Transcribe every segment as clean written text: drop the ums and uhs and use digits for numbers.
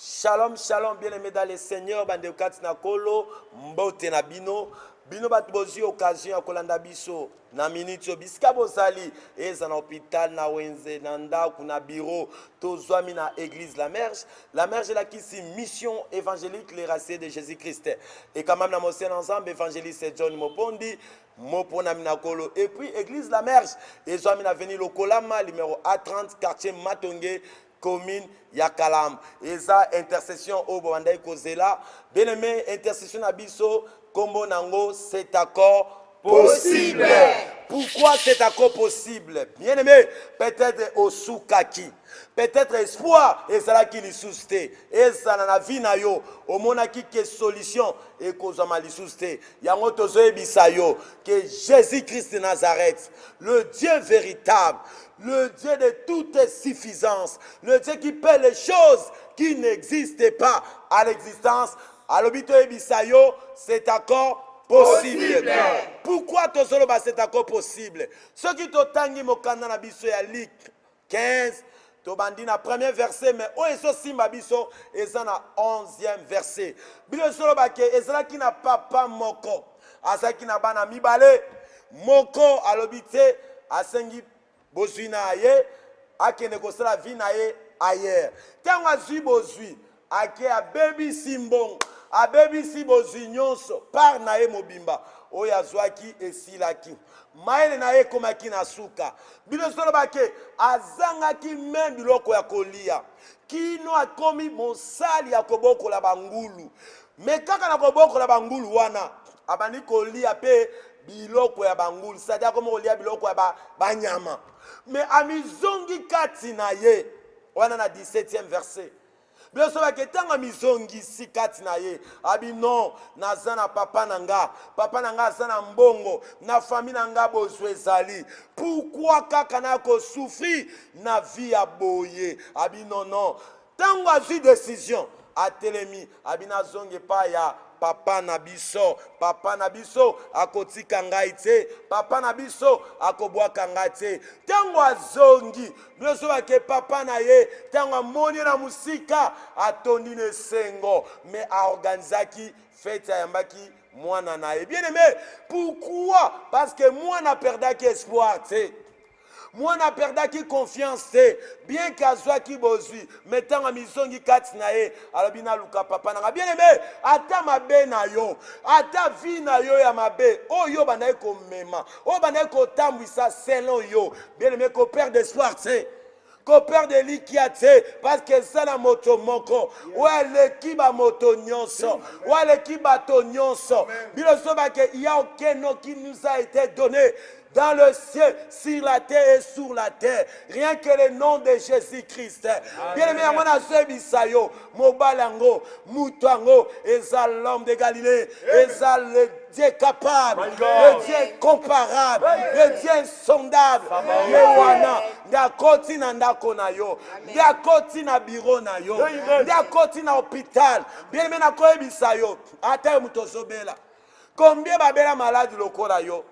Shalom, shalom, bien-aimés dans le Seigneur, bande katina kolo, mbote na bino, bino bat bozi occasion ya kolanda biso, na minute biska bozali, eza na hôpital na wenze, na ndaku na bureau, tozwami na église la merge la kisi mission évangélique les raciers de Jésus-Christ. Et quand même na mosé ensemble, évangéliste John Mopondi, Mopona Minakolo, et puis église la merge, et zwami na veni Lokolama, numéro A30, quartier Matonge, commune Yakalam. Et ça, intercession au Bwandai Kozela. Bien-aimé, intercession abisso, Kombo Nango, cet accord possible. Pourquoi cet accord possible? Bien-aimé, peut-être au Soukaki. Peut-être espoir, et ça là qui les sousté. Et ça n'a la vie na yo. Au monaki qui solution, et qu'on m'a sousté. Yango tozoe bisayo, que Jésus-Christ de Nazareth, le Dieu véritable, le Dieu de toute suffisance, le Dieu qui paie les choses qui n'existaient pas à l'existence, à l'obito et bisayo, cet accord possible. Pourquoi tozoloba cet accord possible? Ceux qui t'otangi mokanda na biso ya Luc 15, tobandi na premier verset, mais o eso simba biso eza na 11e verset. Bilo soloba ke ezala ki na papa moko, azaki na bana mibale, moko alobite asengi bozwi na ye, akende kosala vi na ye ayer. Tango azwi bozwi, ake abebi simbong, abebi si bozwi nyonso, par na ye mobimba, oyo azwaki esilaki. Maele na ye komaki na suka. Bilo soloba ke azangaki men biloko ya kolia. Kino akomi mosali ya kobokola bangulu. Me kaka na kobokola bangulu wana, abandi kolia pe biloko ya bangulu. Sadia komo kolia biloko ya banyama. Me amizongi kati na ye, wana na 17e verset. Bien sûr, que tant mizongi si kati na ye, abi non, nazana papa nanga sana mbongo, na famille nanga bozwezali. Pourquoi kaka na ko souffrir na vie a boye, abi non. Tango azu décision, a telemi, abi na zonge pa ya papa na biso akotika ngai te, papa na biso akobwaka ngai te. Tango azongi, biso ke papa na ye, tango amoni na musika atondi ne sengo, mais a organizaki fête yambaki mwana na ye. Bien aimé, pourquoi? Parce que mwana perdaki espoir te. Moi na perdaki confiance, bien qu'azwa ki bozui, mettant à misongi kati na ye, alabina luka papa na bien aimé, ata mabe na yo, ata vi na yo ya mabe, oh yo banaye ko mema, oh banaye ko tambwisa selon yo, bien aimé ko perd d'espoir, ko perd de likiate, parce que ça la moto moko, ouais l'équipe a moto nyonso, ouais l'équipe a to nyonso, bien soba que il y a aucun nom qui nous a été donné dans le ciel, sur la terre et sur la terre. Rien que le nom de Jésus-Christ. Bien aimé, on a ce bisayo, Mobalango, Moutango, et ça l'homme de Galilée, et ça le Dieu capable, le Dieu comparable, le Dieu insondable. Yewana, ndakoti na ndako na yo, ndakoti na bureau na yo, ndakoti na hôpital. Bien aimé, na koe bisayo, ata mutozobela. Combien babela malade lokola yo?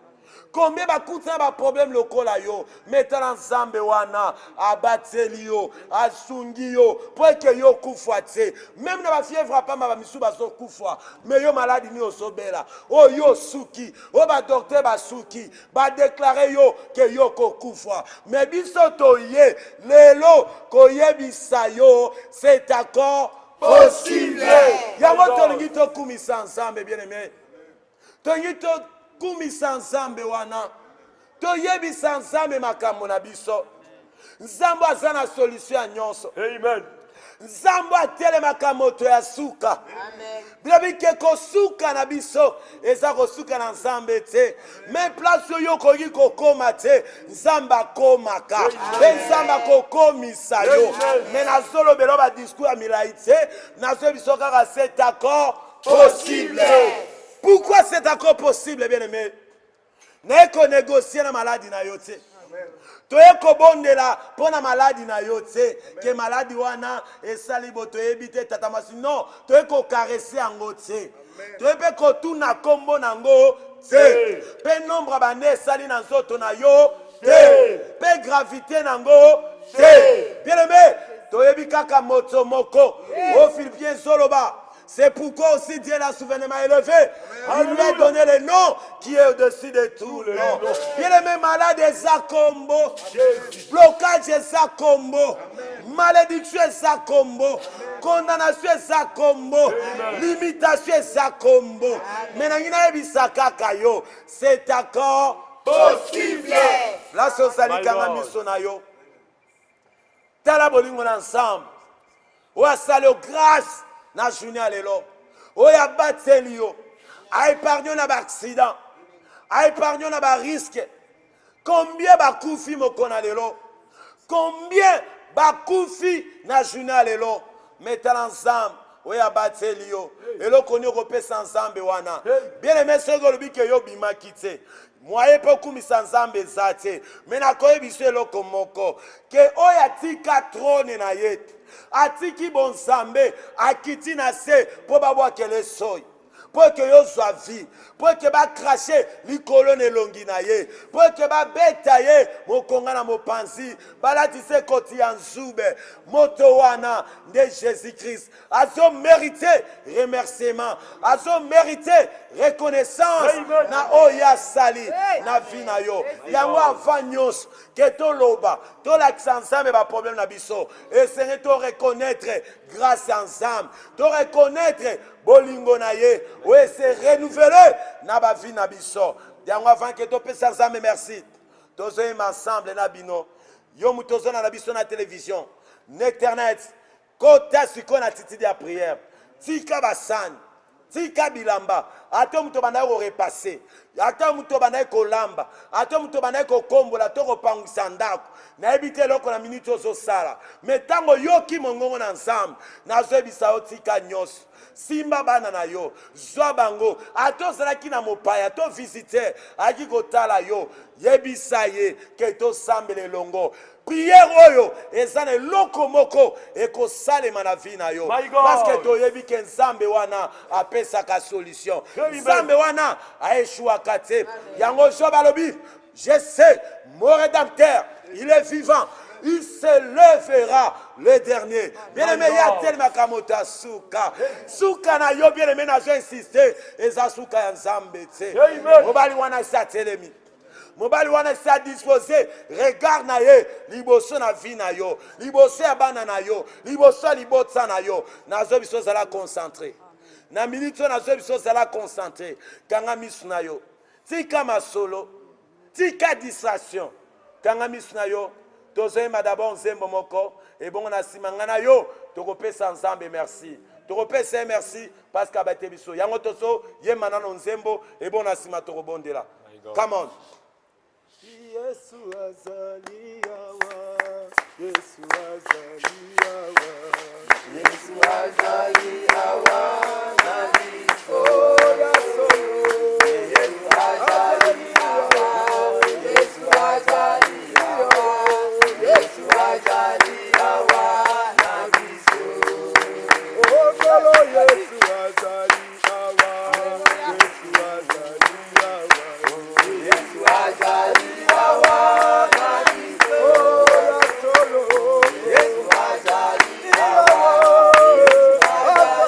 Combien de problèmes locaux là yo, mettant ensemble wana, abateli yo, asungi yo, pour que yo kufwate. Même na ba fièvre pas ma misu ba so kufwa, mais yo malade ni osobela. Oh yo suki, oh ba docteur ba suki, ba déclarer yo que yo ko kufwa. Mais biso to ye, lelo ko yebisa yo, c'est accord possible. Yango to ngito kumisa ensemble bien aimé. To ngito kumisa nzambe wana toyebisa nzambe makambo na biso. Nzambe aza na solution ya nyonso. Amen. Nzambe atelemaka moto ya suka. Amen. Bilabi ke kosuka na biso eza kosuka na nzambe te. Mais place yo koki kokoma te, nzambe akomaka. Nzambe akokomisa yo. Mais nazolo belo ba discours ya milai te, nazo biso kaka cet accord possible. Pourquoi c'est encore possible, bien aimé? N'est qu'on négocie la maladie na yote. Tu es kobondela pour la maladie na yote. Que maladie wana et salibo tu es habité tatamasi. Non, tu es ko caresser en gote. Tu es pe ko tout na combo nango. Te. Pe nombre abane sali na zoto na yo. Te. Pe gravité nango. Te. Bien aimé. Toyebi kaka moto moko. Au Philippiens Zoloba. C'est pourquoi aussi Dieu l'a souverainement élevé. Il lui a donné le nom qui est au-dessus de tout le nom. Bien-aimé, malade et Zakombo. Blocage et Zakombo. Malédiction et Zakombo. Condamnation et Zakombo. Limitation et Zakombo. C'est encore possible. Là, c'est au salut Kangamisonayo. Tala bolingo ensemble. Ou à salut grâce. Na journée alelo oya bateli yo a épargné na accident a épargné na risque combien ba kufi mokona lelo combien ba kufi na journée alelo mettant ensemble oya bateli yo elo konyo ko pesa ensemble wana bien aimé sego lobi ke yo bima kite moye pe kumisa nzambe zate mena koyebiso eloko moko ke oya tika trone na yetu atiki bonzambe akiti na se po babwakele soyi po ke yo zwa vie po ke ba cracher likolo nelongi na ye po ke ba beta ye mokonga na mopanzi balatise koti ya nzube moto wana de Jésus-Christ azo mérité remerciement azo mérité reconnaissance na oya sali na vie na yo yango avant nyonso ke toloba tolakisa nzambe ba problème na biso essayer to reconnaître grâce ensemble to reconnaître bolingo na ye ouais c'est renouvelé na ba vie na biso yango avant que to pesa nzambe merci tozo ensemble na bino yo mutozo na biso na télévision internet kota siko na titi ya prière tika basani tika bilamba ata muto bana ko repasser ata muto bana ko lamba ata muto bana ko kombola to ko pangisa ndako na ebite loko na minute ozo sala metango yoki mongongo na ensemble na zebisa otika nyos simba bana na yo zwa bango ato zalaki na mopaya to visiter aki kotala yo yebisa ye ke to sambele longo prière oyo ezana loko moko ekosalema na vie na yo parce que toyebi ke nzambe wana apesaka solution nzambe wana aeshuaka te yango jo balobi je sais mon rédempteur il est vivant il se lèvera le dernier. Bien-aimé, il y a tellement kamota souka. Souka na yo bien-aimé na je insister eza souka ya nzambe te. Mobali wana sa telemi. Mobali wana sa disposer regard na ye liboso na vie na yo. Liboso ya bana na yo. Liboso libotsa na yo. Nazo biso zala concentré. Na minute nazo biso zala concentré. Kanga misu na yo. Tika masolo. Tika distraction. Kanga misu na yo. Tozoyema d'abord nzembo moko et bon na simangana yo tokopesa nzambe merci tokopesa merci parce que abate biso yango toso yema na nzembo et bon na sima tokobondela come on Yesu azali yawa Yesu azali yawa Yesu azali yawa na biso ya solo Yesu azali yawa Yesu azali Yesu azali yawa na biso Oh kolo Yesu azali yawa Yesu azali yawa Yesu azali yawa na biso ya solo Yesu azali yawa Yesu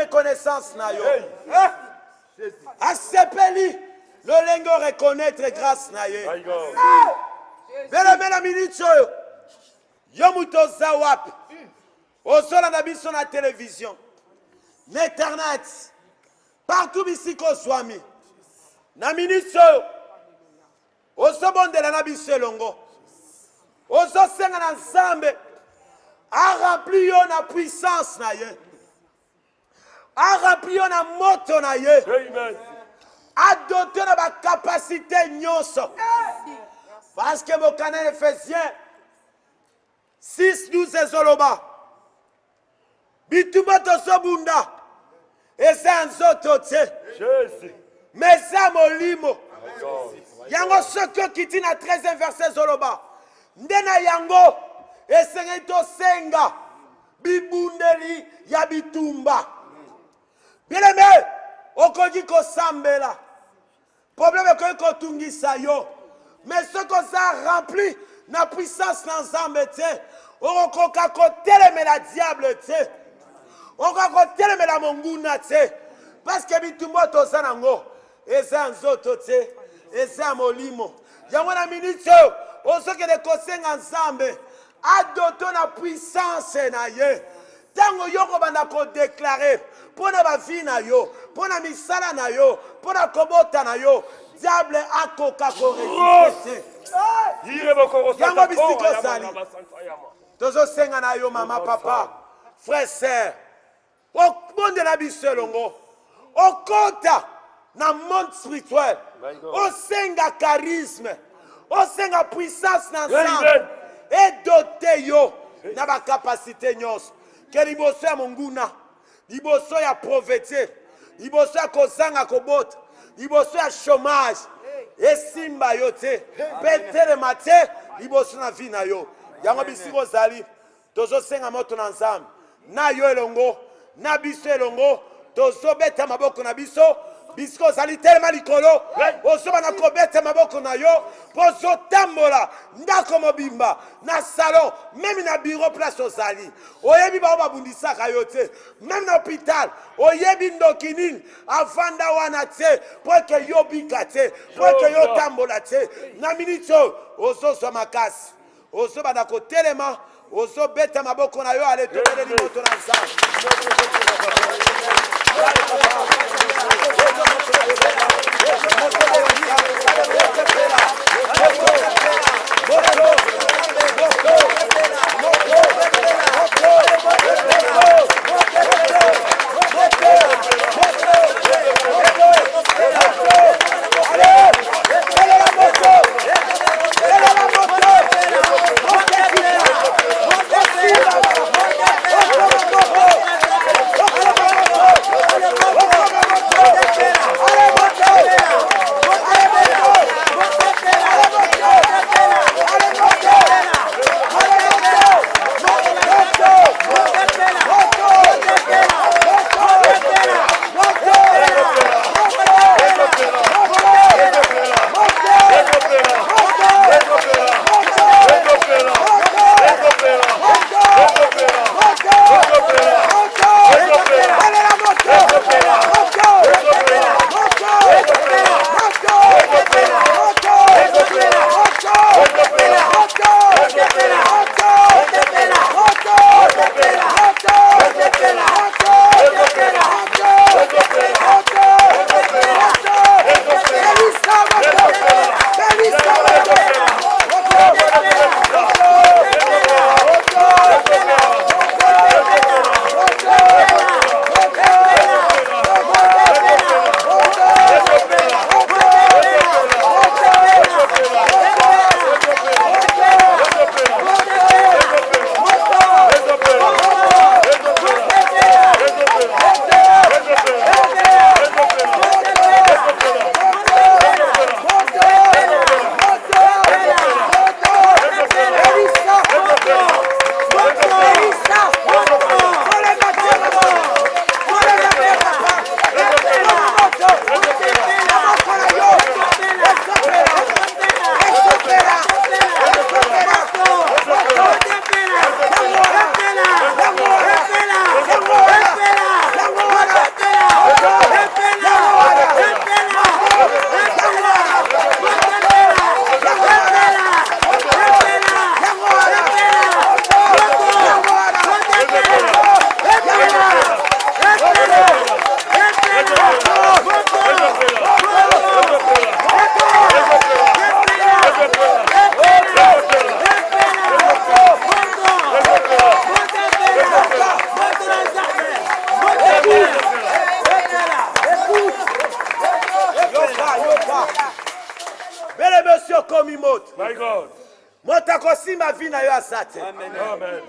reconnaissance na yo. Asepeli lolengo reconnaître grâce na ye. Bela na minute oyo. Yo muto za wapi? Osola na biso na télévision. Na internet. Partout bisiko swami. Na minute oyo. Osobondela na biso elongo. Ozosenga na Nzambe. A rempli yo na puissance na ye. A rempli yo na moto na ye. Amen. A doté na ba capacité nyonso. Parce que mon canal Ephésiens 6:12 ezoloba. Bitumba tosobunda. Eza nzoto te. Jésus. Mais ça molimo. Yango soko kiti na 13e verset zoloba. Ndena yango esengeli tosenga bibundeli ya bitumba. Bien-aimé, okoki kosambela. Problème est que tungisa yo. Mais ce que ça rempli na puissance na Nzambe te. Okoka kotelemela diable te. Okoka kotelemela monguna te. Parce que bitumba toza nango eza nzoto te. Eza molimo. Yango na minute osoke de kosenga Nzambe adoto na puissance na ye. Tango yoko banda ko déclarer pona ba vie na yo, pona misala na yo, pona kobota na yo, diable akoka ko résister. Yango bisiko sali. Tozo senga na yo mama papa, frère sœur. O monde la biselongo. O kota na monde spirituel. O senga charisme. O senga puissance na Nzambe. Et doté yo na ba capacité nyos. Que liboso ya monguna, liboso ya prophétie, liboso ya kozanga kobota, liboso ya chômage, esimba yo te, petere mate, liboso na vie na yo. Yango bisiko zali, tozo senga moto na Nzambe, na yo elongo, na biso elongo, tozo beta maboko na biso, bisiko zali telema likolo, ozo bana kobeta maboko na yo, pozo tambola, ndako mobimba, na salon, même na bureau place ozali. Oyebi ba babundisaka yo te, même na hôpital, oyebi ndokinini, avanda wana te, pour que yo bika te, pour que yo tambola te. Na minito, ozo so makasi, ozo bana ko telema, ozo beta maboko na yo, ale tobele limoto na Nzambe. God. moto akosimba vi na yo aza te. Amen.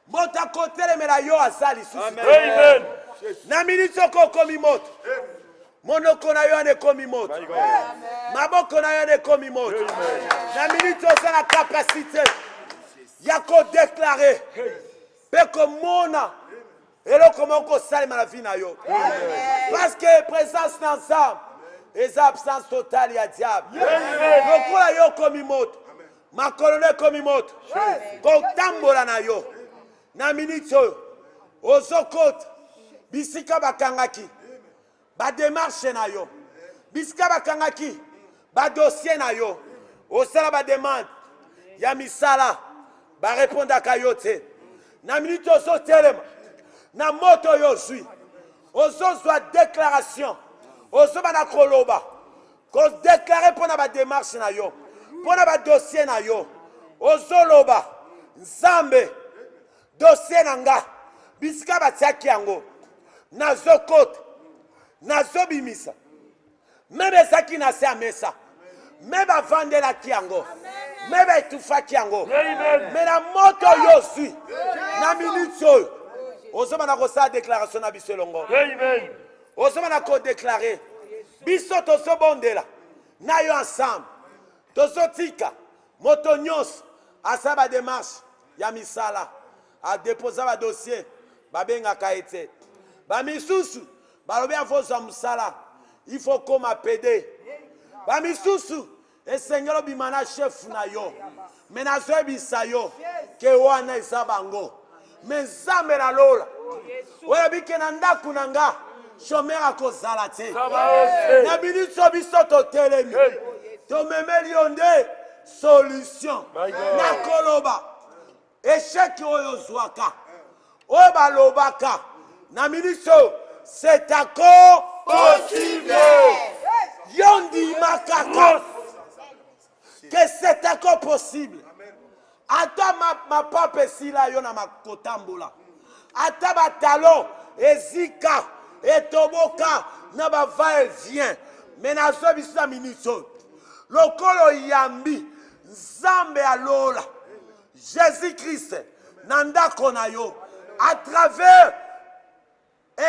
Moto akotelemela yo aza lisusu te. Amen. Na miniti oko okomi moto, monoko na yo ane ekomi moto, maboko na yo ane ekomi moto. Na miniti oza na kapasite ya kodeklare mpe komona eloko moko kosalema na vi na yo. Parce que présence na nzambe eza absence totale ya diable. Lokola yo okomi moto, makolo na ekomi moto, kotambola na yo. Na miniti oyo ozokota bisika bakangaki bademarshe na yo, bisika bakangaki badossier na yo, osala bademande ya misala barepondaka yo te. Na miniti ozotelema na moto oyo ozwi, ozozwa déclaration, ozobana koloba kodeklare mpo na bademarshe na yo, mpo na badossier na yo. Ozoloba nzambe dossier na nga bisika batiaki yango nazokota nazobimisa, mebe ezaki na se ya mesa, mebe avandelaki yango, mebe etufaki yango, me na moto oyo ozwi na miniti oyo ozobana kosala déclaration na biso elongo. Ozobana kodeklare biso tozobondela na yo ensemble, tozotika moto nyonso asala bademarshe ya misala, adeposa badossier babengaka ete bamisusu balobi avozwa mosala ifo koma pede, bamisusu esengeli obima na chef na yo, me nazoyebisa yo ke wana eza bango. Me nzambe nalola oyebi ke na ndako na nga shomer akozala te. Na miniti biso totelemi tomemeli yo nde solution na koloba échec oyo ozwaka oyo balobaka na miniti c'est encore possible. Yo ndima kaka que c'est encore possible. Ata ma papa esila yo na makotambola, ata batalon ezika etoboka na bava vient, mais nazo biso na miniti lokolo yambi nzambe alola Jésus-Christ na ndako na yo à travers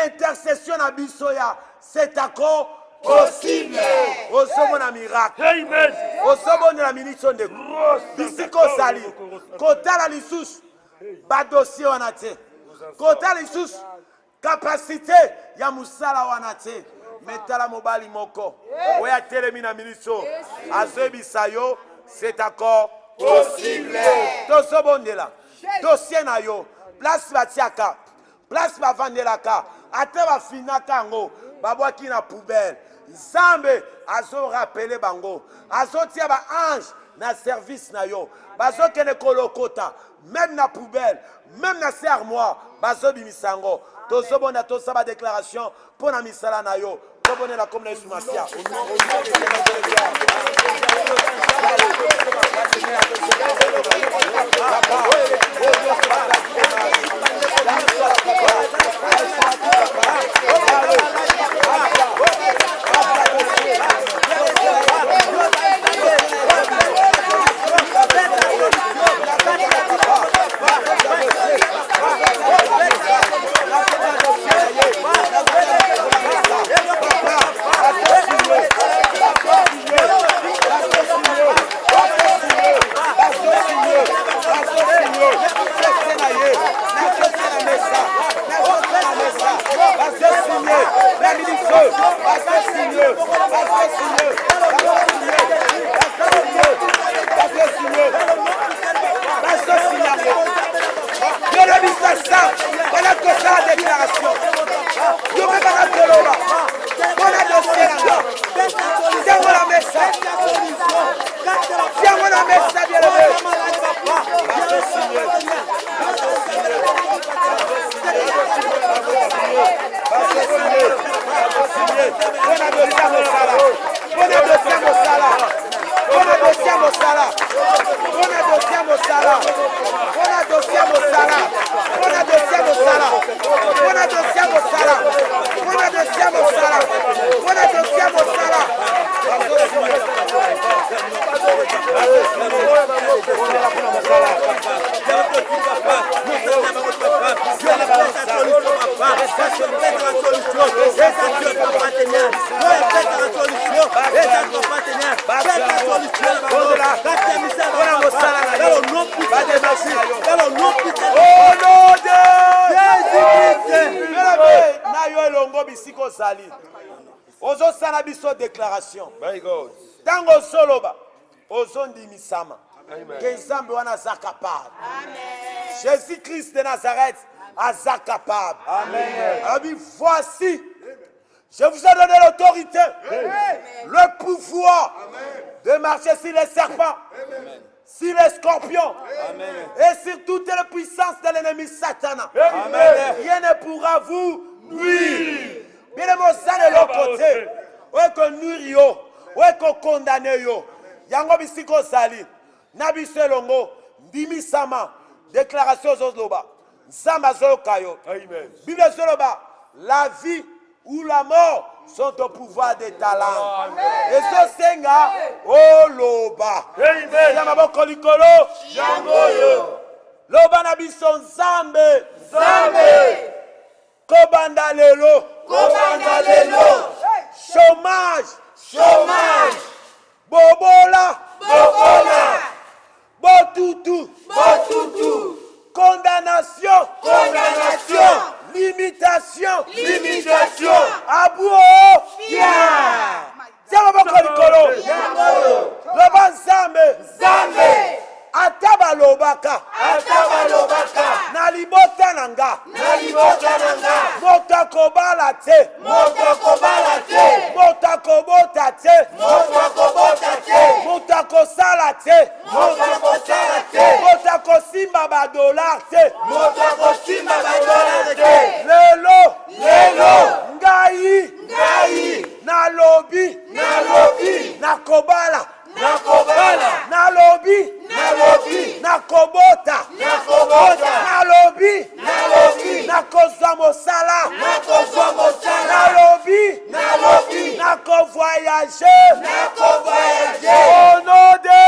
intercession na biso ya c'est encore possible. Osomona miracle. Amen. Osomona miniti ndeko bisiko sali kotala lisusu badossier wana te, kotala lisusu capacité ya musala wana te. Metala mobali moko oya telemi na miniti azebisa yo c'est encore possible. Tozobondela dossier na yo place batiaka, place bavandelaka, ata bafinaka yango babwaki na poubelle. Nzambe azo rappeler bango, azotia ba ange na service na yo, bazokende kolokota même na poubelle, même na se armoire bazobimisa yango. Tozobona tosaba déclaration pour na misala na yo. Tobonela comme na sumasia bisiko zali. Ozo sana biso déclaration. My God. Tango soloba. Ozo ndimisama. Amen. Que Nzambe wana za capable. Jésus-Christ de Nazareth aza capable. Amen. Ami, voici. Je vous ai donné l'autorité, le pouvoir de marcher sur les serpents, sur les scorpions et sur toutes les puissances de l'ennemi Satan. Rien ne pourra vous nuire. Bien aimé, ça de l'autre côté. Ouais, que nuire yo, ouais, que condamner yo. Yango bisiko sali, nabise longo, bimisama, déclaration zozloba, zama zokayo. Bible zoloba, la vie ou la mort sont au pouvoir des talents. Et ce senga, oh loba. Yamaboko likolo, yangoyo. Loba na biso nzambe, nzambe. Kobanda lelo, kobanda lelo. Chômage, chômage. Bobola, bobola. Botutu, botutu. Condamnation, condamnation. Limitation, limitation. Abouo, fia. Tiens, ma bokolikolo. Loba nzambe, nzambe. Ataba lobaka, ataba lobaka. Na libota nanga, na libota nanga. Mota kobala te, mota kobala te. Mota kobota te, mota kobota te. Mota kosala te, mota kosala te. Mota kosimba ba dollar te, mota kosimba ba dollar te. Lelo, lelo. Ngai, ngai. Na lobi, na lobi. Na kobala, na kobala. Na lobi, na lobi. Na kobota, na kobota. Na lobi, na lobi. Na kozwa mosala, na kozwa mosala. Na lobi, na lobi. Na kovoyager, na kovoyager. Au nom de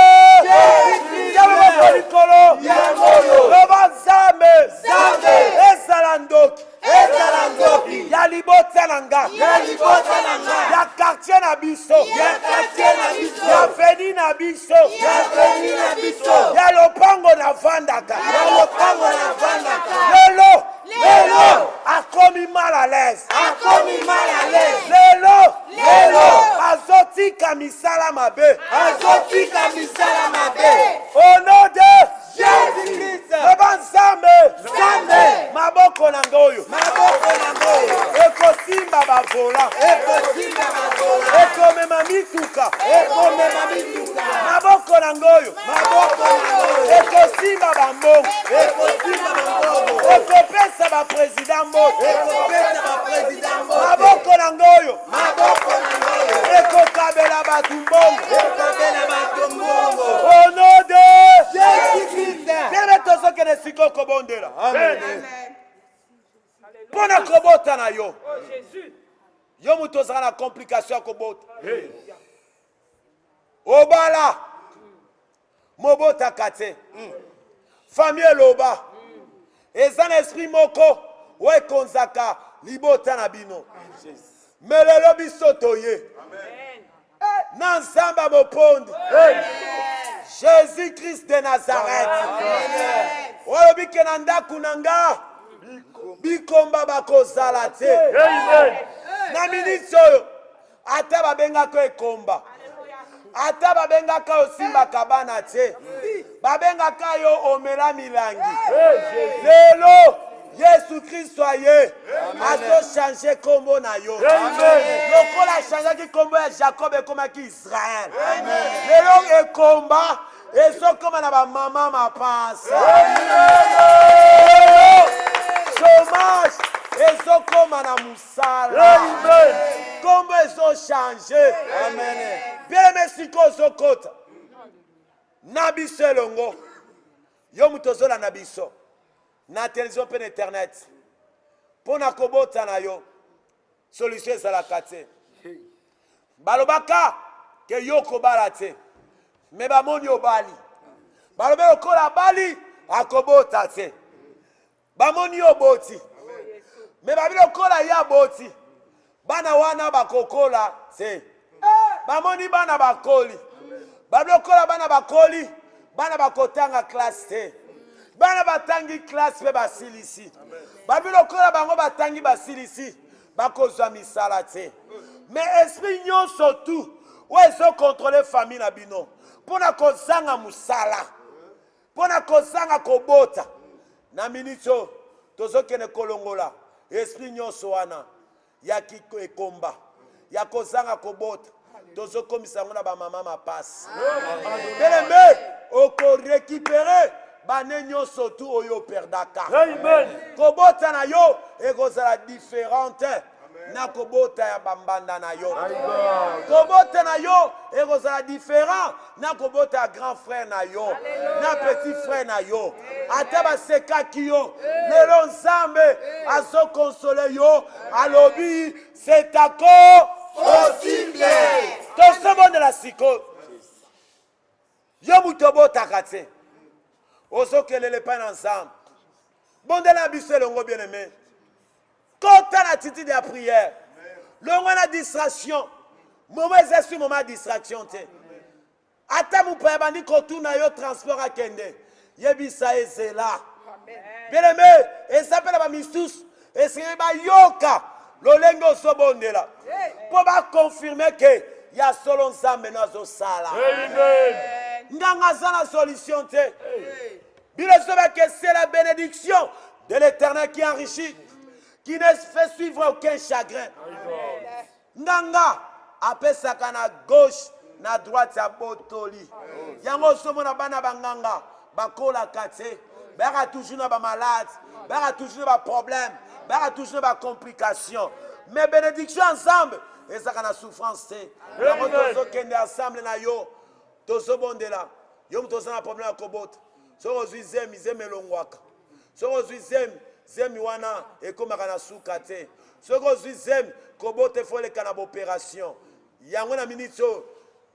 Jésus. Yamabo likolo, yamoyo. Loba nzambe, nzambe. Esalandoki, esalandoki. Ya libota nanga, ya libota nanga. Ya quartier na biso, ya quartier na biso. Ya veni na biso, ya veni na biso. Ya lopango na vandaka, ya lopango na vandaka. Lelo, lelo. Akomi mal à l'aise, akomi mal à l'aise. Lelo, lelo. Azotika misala mabe, azotika misala mabe. Au nom de Jésus-Christ. Loba nzambe, nzambe. Maboko na ngoyo, maboko na ngoyo. Ekosimba bavola, ekosimba bavola. Ekomema mituka, ekomema mituka. Maboko na ngoyo, maboko na ngoyo. Ekosimba bambongo, ekosimba bambongo. Ekopesa ba president mbote, ekopesa ba president mbote. Maboko na ngoyo, maboko na ngoyo. Ekokabela batu mbongo, ekokabela batu mbongo. Au nom de Jésus-Christ. Kele tozo kene siko kobondela. Amen. Pona kobota na yo. Yo mutozaka na complication kobota. Obala. Mobota kate. Famille loba. Eza na esprit moko. We konzaka libota na bino. Melelo biso toye. Na nzamba mopondi. Jésus-Christ de Nazareth. Olobi ke na ndaku nanga. Bikomba bakozala te. Na minute oyo ata babengaka ekomba, ata babengaka osimba kabana te, babengaka yo omela milangi. Lelo Yesu Kristo aye azo changer kombo na yo. Lokola changeaki kombo ya Jacob ekomaki Israël. Lelo ekomba ezokoma na bamama mapansa. Chômage ezokoma na musala. Kombo ezo changer. Bien mesiko zokota na biso elongo. Yo mutozola na biso na télévision pe na internet pona kobota na yo solution ezalaka te. Balobaka ke yo kobala te me bamoni obali. Balobe lokola bali akobota te. Bamoni oboti me babi lokola ya boti bana wana bakokola te. Bamoni bana bakoli babi lokola bana bakoli bana bakotanga classe te. Bana batangi classe pe basilisi. Babi lokola bango batangi basilisi bakozwa misala te. Mais esprit nyonso tout oyo ezokontrole famille na bino mpona kozanga musala, mpona kozanga kobota na miniti oyo tozokende kolongola esprit nyonso wana ya ekomba ya kozanga kobota tozokomisa yango na bamama mapasi. Bien-aimé, okorécupere bane nyonso tu oyo operdaka. Kobota na yo ekozala différente na kobota ya bambanda na yo. Kobota na yo ekozala différent na kobota ya grand frère na yo, na petit frère na yo. Ata basekaki yo, lelo Nzambe azokonsole yo, alobi c'est encore possible. Tosobondela siko yo mutu obotaka te ozokelele epai na Nzambe. Bondela biso elongo bien-aimé, kota na attitude ya prière, longo na distraction. Moment ezesui moment ya distraction te. Ata mopaya bandi kotuna yo transport akende, yebisa ezela. Bien-aimé, esapela bamisusu esengeli bayoka lolenge ozobondela mpo bakonfirme ke ya solo Nzambe nazosala. Nganga aza na solution te. Bilosoba que c'est la bénédiction de l'Éternel qui enrichit, qui ne fait suivre aucun chagrin. Nganga apesaka na gauche na droite ya botoli. Yango somo na bana banganga bakola kate, baka toujours na ba malade, baka toujours na ba problème, baka toujours na ba complication. Mais bénédiction ensemble, ezaka na souffrance te. Yango tozo kende ensemble na yo, tozo bondela. Yo mtoza na problème ya kobota. Soko zwi zemi elongwaka. Soko zwi zemi wana ekomaka na suka te. Soko zwi zemi kobote efoleka na baopération. Yango na miniti oyo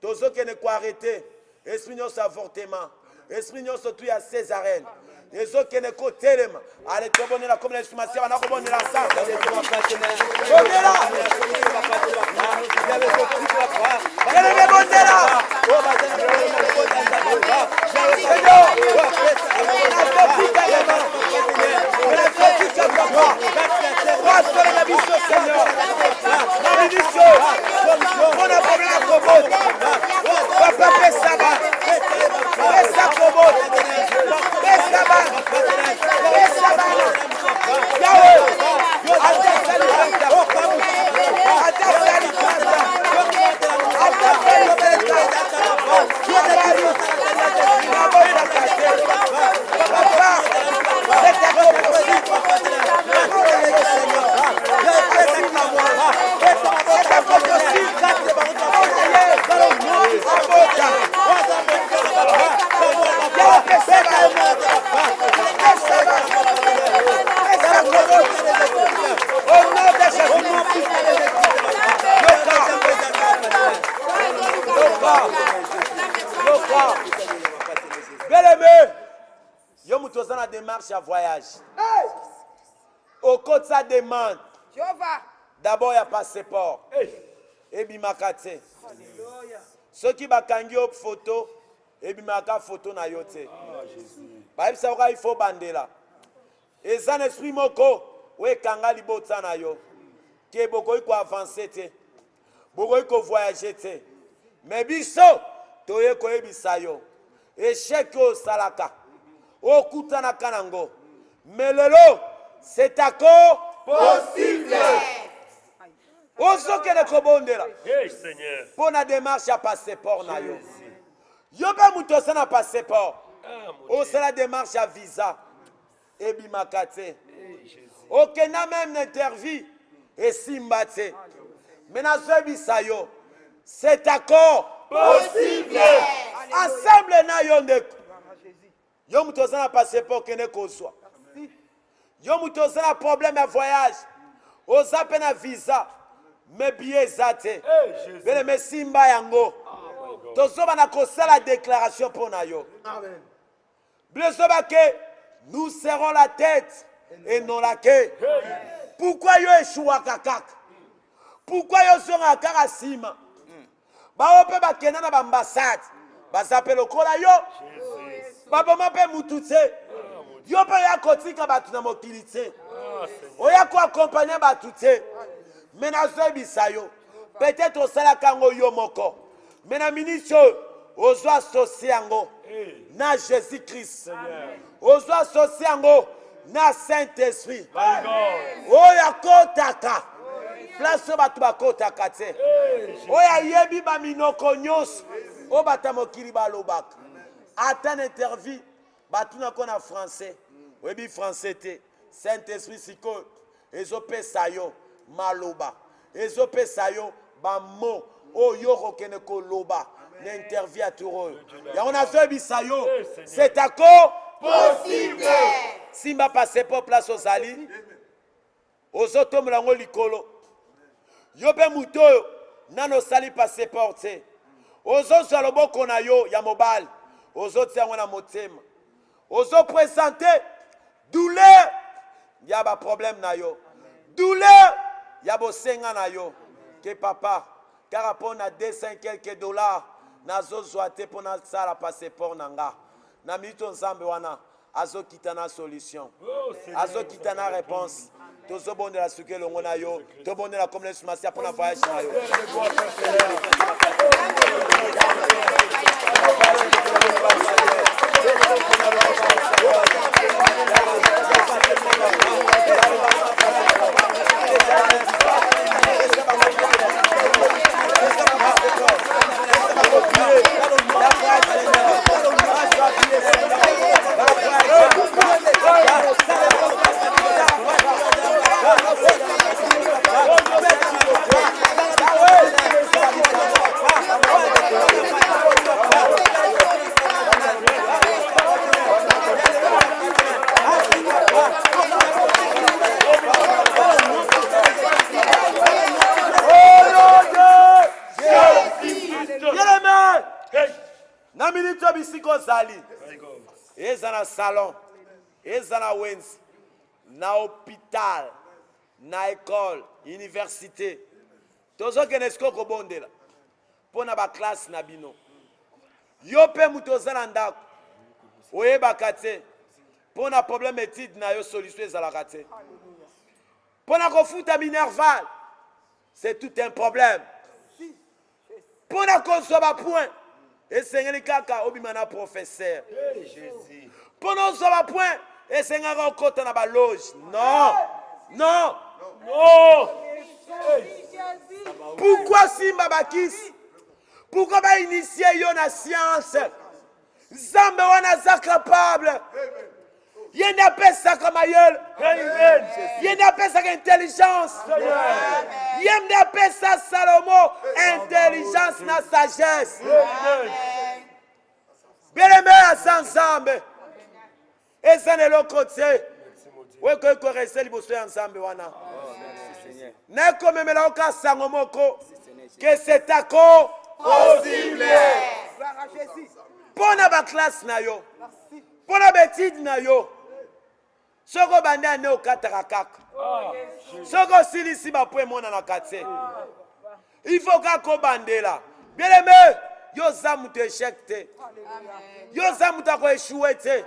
tozokende koarrete esprit nyonso avortement, esprit nyonso tu ya césarenne ezokende kotelema. Ale tobonela comme na esumasi bana kobonela ensemble. Bondela démarche à voyage. Au côté de sa demande, d'abord il y a passeport. Et bimakate. Ceux qui bakangi op photo, et bimaka photo na yote. Bah il faut bandela. Et ça n'esprit moko, ouais kanga libota na yo. Qui est beaucoup ko avancer te, beaucoup ko voyager te. Mais biso, toye ko ebisayo. Échec au salaka. Au kutana kanango. Mais lelo, c'est encore possible. Ozo kene kobondela. Seigneur. Pour la démarche à passeport na yo. Yoba mutosa na passeport. O c'est la démarche à visa. Et bimakate. Ok na même interview et simbate. Mais na bisayo. C'est encore possible. Ensemble na yo ndeko. Yo mutosa na passeport kene kozwa. Yo mutosa na problème à voyage. Oza pe na visa. Mais bien zate. Bele me simba yango. Tozoba na kosa la déclaration pour na yo. Amen. Blezoba que nous serons la tête et non la queue. Pourquoi yo échoua kakak? Pourquoi yo zonga kaka sima? Ba ope ba kena na ambassade. Ba zape lokola yo. Ba boma pe mutute. Yo pe ya kotika batu na mokilite. Oya ko accompagner batu te. Mais nazoyebisa yo. Peut-être osalaka yango yo moko. Mais na minute ozo associer yango na Jésus-Christ. Ozo associer yango na Saint-Esprit. Oya kotaka. Place bato bakotaka te. Oya yebi ba minoko nyos. O bata mokili balobaka. Atan interview batuna kona français. Oyebi français te. Saint-Esprit siko ezopesa yo maloba. Ezopesa yo ba mo oyo kokene koloba. N'interview à tout. Ya on a fait bisayo. C'est à quoi possible. Simba passe pas place aux ali. Aux autres mlango likolo. Yobe muto nano sali passe porte. Aux autres salobo kona yo ya mobile. Aux autres ya wana motema. Aux autres présenter douleur. Ya ba problème na yo. Douleur. Ya bo senga na yo. Que papa car rapport na 200 quelques dollars. Nazo zoate pour na sala passeport nanga. Na mito nzambe wana azo kitana solution. Azo kitana réponse. Tozo bonde la suke longo na yo. To bonde la comme les sumasia pour na voyage na yo. Eza na salon, eza na wenzi, na hôpital, na école, université. Tozo kenesko ko bondela. Pona ba classe na bino. Yo pe mutoza na ndako. Oyeba kate. Pona problème étude na yo solution ezalaka te. Pona ko futa minerval. C'est tout un problème. Pona ko soba point. Et c'est kaka obimana professeur. Pendant ce point, et c'est un côté dans la loge. Non. Non. Non. Pourquoi Simba Bakis? Pourquoi ba initier yo na science? Zambe wana za capable. Yenda pesa comme aïeul. Yenda pesa intelligence. Yenda pesa Salomo intelligence na sagesse. Bien-aimé sans Zambe. Et ça n'est l'autre côté. Oui, que rester liboso ensemble wana. Ne comme me la oka sangomoko que c'est à quoi possible. Pona ba classe na yo. Pona betide na yo. Soko banda ne okataka kaka. Soko silisi ba po mona na kate. Il faut ka ko bandela. Bien-aimé, yo zamu te échec te. Yo zamu ta ko échouer te.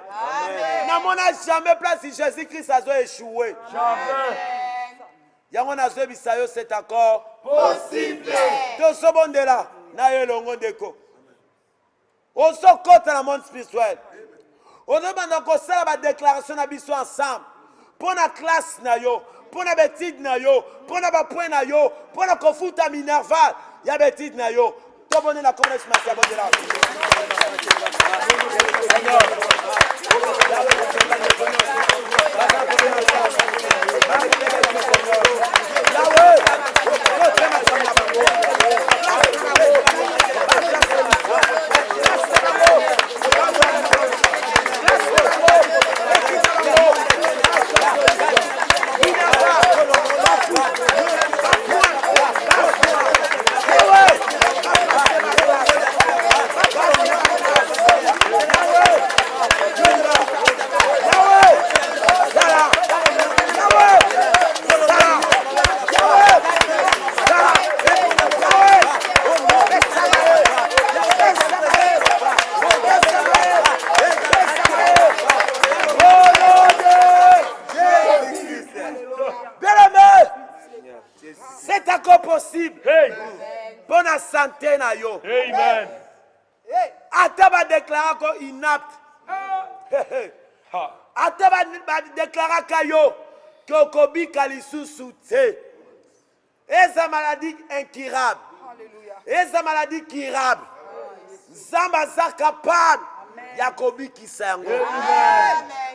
Na mona jamais place Jésus-Christ a zo échouer. Jamais. Yango na zo bisayo c'est accord possible. To so bondela na yo longo ndeko. On se côté dans le monde spirituel. On a une déclaration na biso ensemble. Pour la classe na yo, pour la bêtise na yo, pour la point na yo, pour la confuta minerval, il y a bêtise na yo. Tout le monde la connaissance ma bonne là. possible. Hey. Pour la santé na yo. Amen. Ata ba déclarer ko inapte. Ha. Ata ba déclarer ka yo que okobika lisusu te. Eza maladie incurable. Eza maladie curable. Zamba za capable ya kobikisa yango.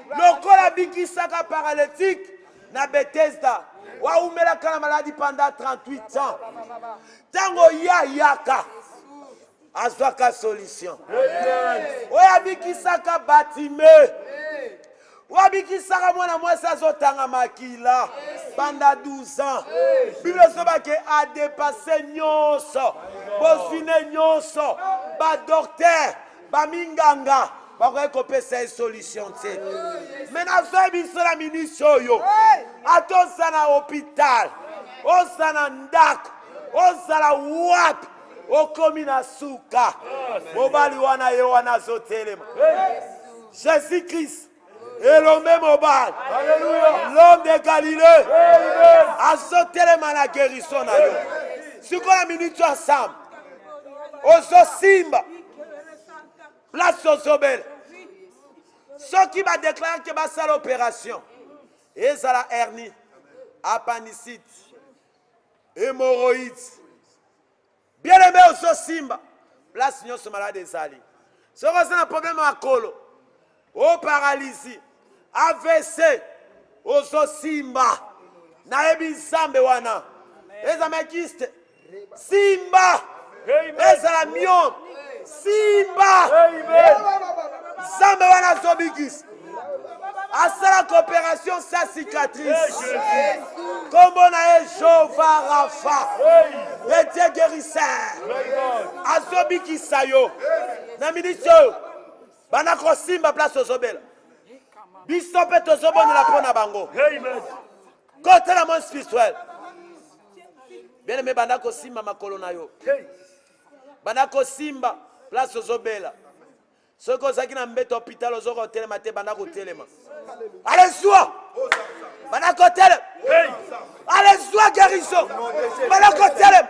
Lokola bikisaka paralytique na Bethesda. Wa umela kana maladie pendant 38 ans. Tango ya yaka. Azwaka solution. Oya bikisaka batime. Wa bikisaka mwana mwasi azotanga makila pendant 12 ans. Bible soba ke a dépassé nyonso. Bosine nyonso. Ba docteur, ba minganga. Bakoye kopesa une solution te. Maintenant soy biso la ministre yo. Atosa na hôpital. Osa na ndako. Osa la wapi. Okomi na suka. Mobali wana ye wana zotelema. Jésus-Christ. Et l'homme mobile. L'homme de Galilée. Azotelema na guérison na yo. Siko la minute ensemble. Ozo simba. Place Ozobel. Ce qui va déclarer que va faire l'opération. Et ça la hernie, appendicite, hémorroïdes. Bien aimé Ozo Simba. Place nous sommes malades des alliés. Ce qui est un problème à colo. Au paralysie. AVC. Ozo Simba. Naebi Zambe wana. Les amékistes. Simba. Et ça la mion. Simba. Zambe wana zobikis. Asala coopération sa cicatrice. Comme on a Jéhovah Rapha. Le Dieu guérisseur. Azobikisa yo. Na ministre. Banako Simba place Ozobela. Biso pe tozobona la pona bango. Côté la monde spirituel. Bien aimé Banako Simba makolo na yo. Banako Simba place Ozobela. Ce que vous avez dans le hôpital, vous avez téléma, Banako téléma. Allez-y! Banako téléma. Allez-y, guérison. Banako téléma.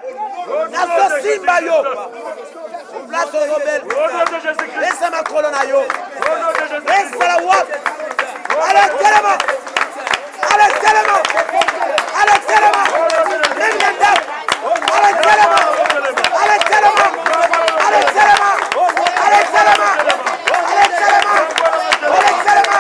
Naso Simba yo. Place Ozobela. Laissez ma colonne à yo. Laissez la wap. Allez téléma. Allez téléma. Allez téléma. Allez téléma. Allez téléma. Allez téléma. Allez téléma. Allez téléma.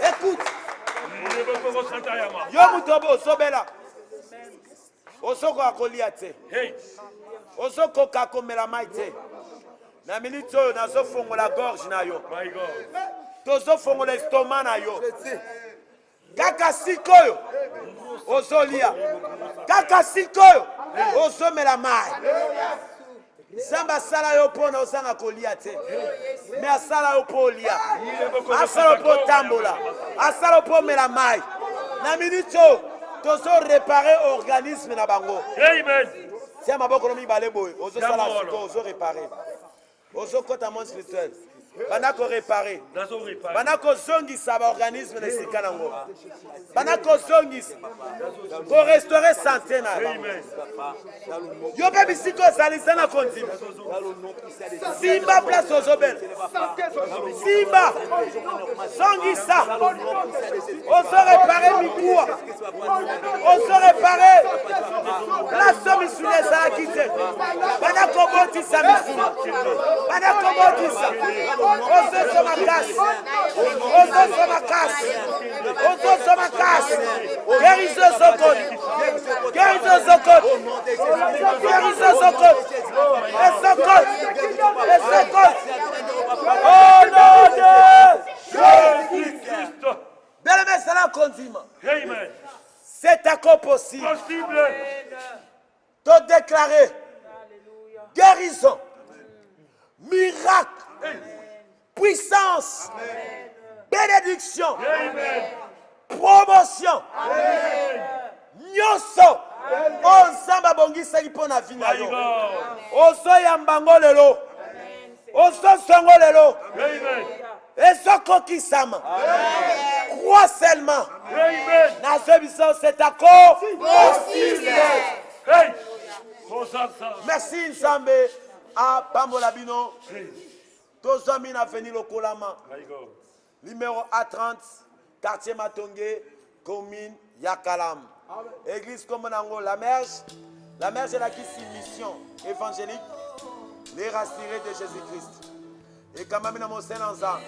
Écoute. Yo mutobo sobela. Osoko akolia te. Osoko kakomela maite. Na minute oyo nazo fongo la gorge na yo. My God. Tozo fongo l'estomac na yo. Kaka sikoyo. Ozolia. Kaka sikoyo. Ozomela mai. Samba sala yo pona osanga kolia te. Me asala yo polia. Asala yo po tambola. Asala yo po mela mai. Na minute tozo réparer organisme na bango. Amen. Tiens maboko no mibale boy. Ozo sala siko ozo réparer. Ozo kota mon spirituel. Banako réparer. Banako zongisa ba organisme na sika nango. Banako zongisa. Ko restaurer santé na. Amen. Yo be bisiko salisa na konti. Simba place Ozobel. Simba. Zongisa. Ozo réparer mikua. Ozo réparer. La somme sur les akite. Banako botisa misu. Banako botisa. Ozo soma casse. Ozo soma casse. Ozo soma casse. Guérison Zokot. Guérison Zokot. Guérison Zokot. Et Zokot. Et Zokot. Oh non de Jésus-Christ. Bien-aimé, c'est là qu'on dit. Amen. C'est encore possible. Possible. De déclarer guérison, miracle, puissance, bénédiction, promotion, nyonso, ozamba bongisa lipo na vie na yo. Ozo yambango lelo, ososongo lelo Amen. ezokokisama crois seulement Amen. nazobiso c'est accord Hey. Hosanna. merci nzambe apambola bino Hey. tozwami na veni lokolama My God. numéro A30 quartier Matonge commune Yakalam église comme nango la merge est la mission évangélique les rassurés de Jésus-Christ et quand même na mosel ensemble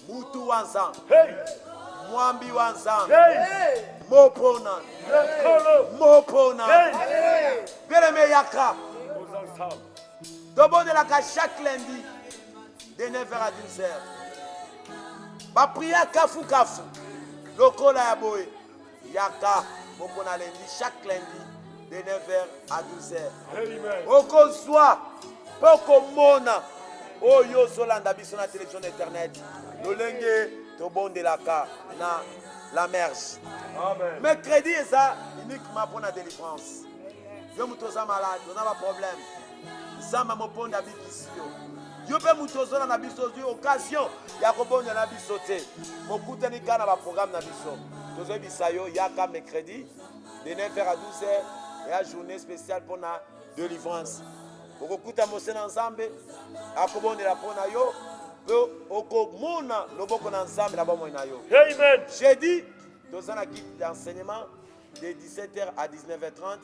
mutu ensemble Hey. mwambi ensemble Hey. mopona Lekolo. Hey. bien-aimé Yaka Hosanna. tobondelaka chaque lundi de 9h à 10h baprière kafu lokola ya boye Yaka mokona lundi chaque lundi de 9h à 12h Amen. okozwa mpo komona oyo ozolanda biso na télévision internet lolenge tobondelaka na la merge Amen. mercredi eza uniquement pour la délivrance yo moto oza malade oza baproblème nzambe moponda abikisi yo mpe moto ozola na biso ozwi occasion ya kobondela biso te mokutani kaka na baprogramme na biso tozoyebisa yo yaka mercredi de 9h à 12h eya journée spéciale pour la délivrance okokuta mose na nzambe akobondela mpo na yo mpe okomona loboko na nzambe na bomoi na yo Amen. jeudi toza na guide d'enseignement de 17h à 19h30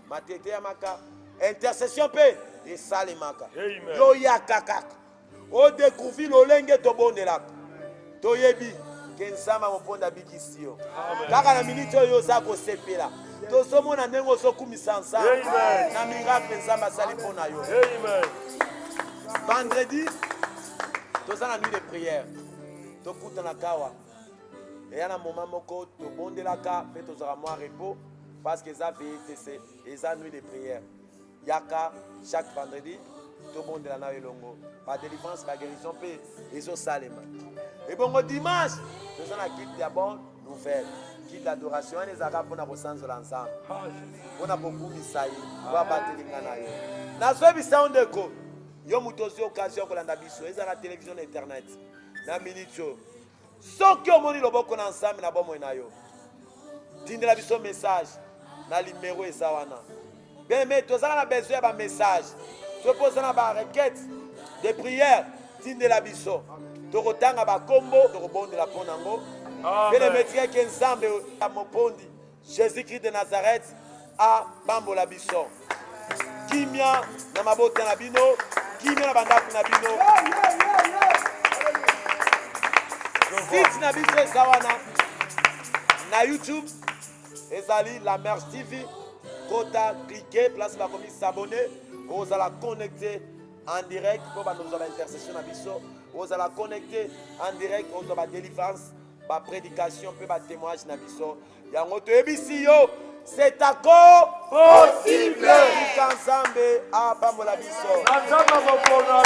matete ya maka intercession mpe esalemaka Amen. yo yaka kaka odécouvrir lolenge tobondelaka toyebi ke nzambe moponda abikisi yo kaka na miniti oyo oza kosepela tozomona ndenge ozokumisa nzambe Amen. na miracle nzambe asali mpo na yo Amen. vendredi toza na nuit de prière tokutana kawa eya na moment moko tobondelaka mpe tozwaka mwa repos parce que eza VTC eza nuit de prière yaka chaque vendredi tobondela na yo elongo badélivrance baguérison mpe ezosalema ebongo dimanche toza na kite ya bonne nouvelle kite d'adoration wana ezalaka mpona kosanzola nzambe mpona kokumisa ye po abatelinga na yo nazoyebisa yo ndeko yo moto ozwi occasion ya kolanda biso eza na télévision na internet na minute oyo soki omoni loboko na nzambe na bomoi na yo tindela biso message na limero eza wana bien aimé tozala na besoin ya bamessage soki oza na barequête de prière tindela biso tokotanga bakombo tokobondela mpo nango bien aimé tikeke nzambe ya mopondi jésus-christ de nazareth abambola biso kimia na mabota na bino kimia na bandako na bino site na biso eza wana na youtube ezali la merge tv kota cliquer place bakomi s'abonner ozala connecté en direct mpo banozwa baintercession na biso ozala connecté en direct ozwa badélivrance baprédication mpe batémoignage na biso yango toyebisi yo c'est accord possible ika nzambe apambola biso Nzambe mopona.